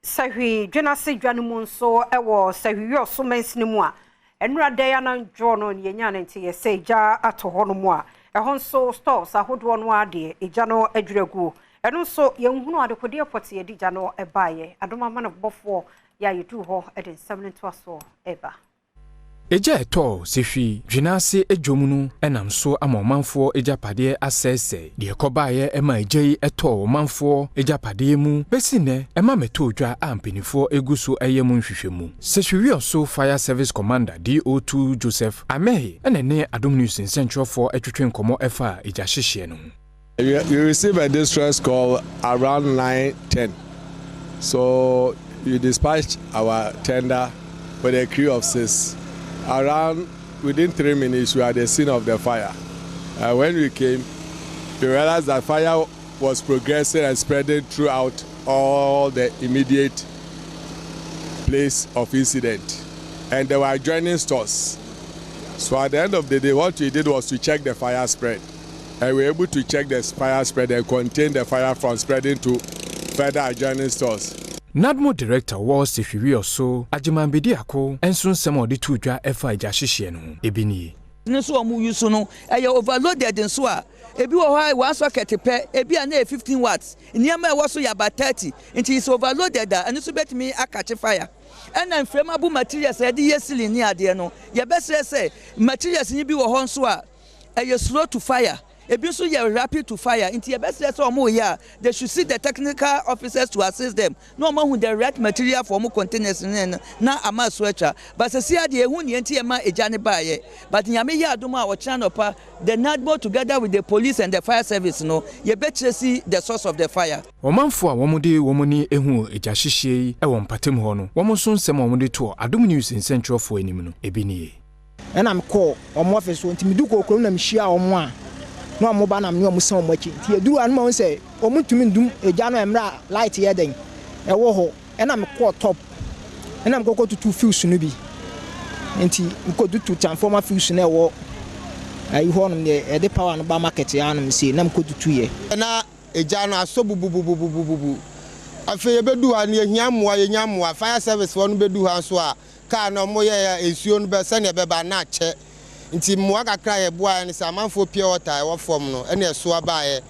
Sewhi Dwenase Fire ewo Sewhi Dwenase ni mu a enura dey anan jo no yenya nti ye say ja ato ho no mu a ehon so stores ahodo no ade eja no adwiragu eno so yenhunu adekode pote ye dija no ebaye adoma man bofo ya yetu ho eden 72 so eba Eja eto Sewhi Dwenase edwomunu enam so amomanfo ejapade asese de ekobaye ema ejei eto omanfo ejapade mu besine ema meto odwa ampenifo eguso eyemu nhwehwemu Sewhi so Fire Service Commander DO2 Joseph Amehi enene Adom News Central for etwetwe nkomo efa eja hyehye no. We received a distress call around 9:10. So we dispatched our tender with a crew of 6. Within 3 minutes, we were at the scene of the fire. When we came, we realized that fire was progressing and spreading throughout all the immediate place of incident. And there were adjoining stores. So at the end of the day, what we did was to check the fire spread. And we were able to check the fire spread and contain the fire from spreading to further adjoining stores. Nadmo Director was Sewhi so Ajimambedi ako enso nsem odi tudwa efa eja hyehye no ebini nso omu yusu no eye overloaded nso a ebi wo ha 1 socket pe ebi a na 15 watts niam e wo so ya ba 30 nti is overloaded da enso betimi akache fire ena inflammable materials e de yesili ni ade no ye besere se materials ni bi wo ho nso a eye slow to fire ebi so ye rapid to fire nti ye best say omo here they should see the technical officers to assist them no omo hu the right material for omo containers na ama switcher but say ade ehu ne nti ye ma eja ne baaye but nyame ye adom a wo channel pa the NADMO together with the police and the fire service no ye see the source of the fire omanfo a womode womoni ehu eja hyehye e wo mpatem ho no womo so nsem womode to Adom News Central for enim no ebi ne na me call omo office nti me du kokrom na me hia omo a no amoba na me omusan omachi nti eduru anu ma say omutumi ndum eja no emra light ye den e wo ho e na me call top e na me kokko tutu fuse no bi nti me ko tutu transformer fuse na wo ayi ho no e de power no ba market ya no me say na me ko tutu ye na eja no aso bububububububu afi ye bedu ha ne ehia moa ye nya moa fire service won bedu ha so a ka no mo ye esuo no be se ne be ba na che nti moa kakra ye boa ne samanfo pie water e wo fom no ene so abae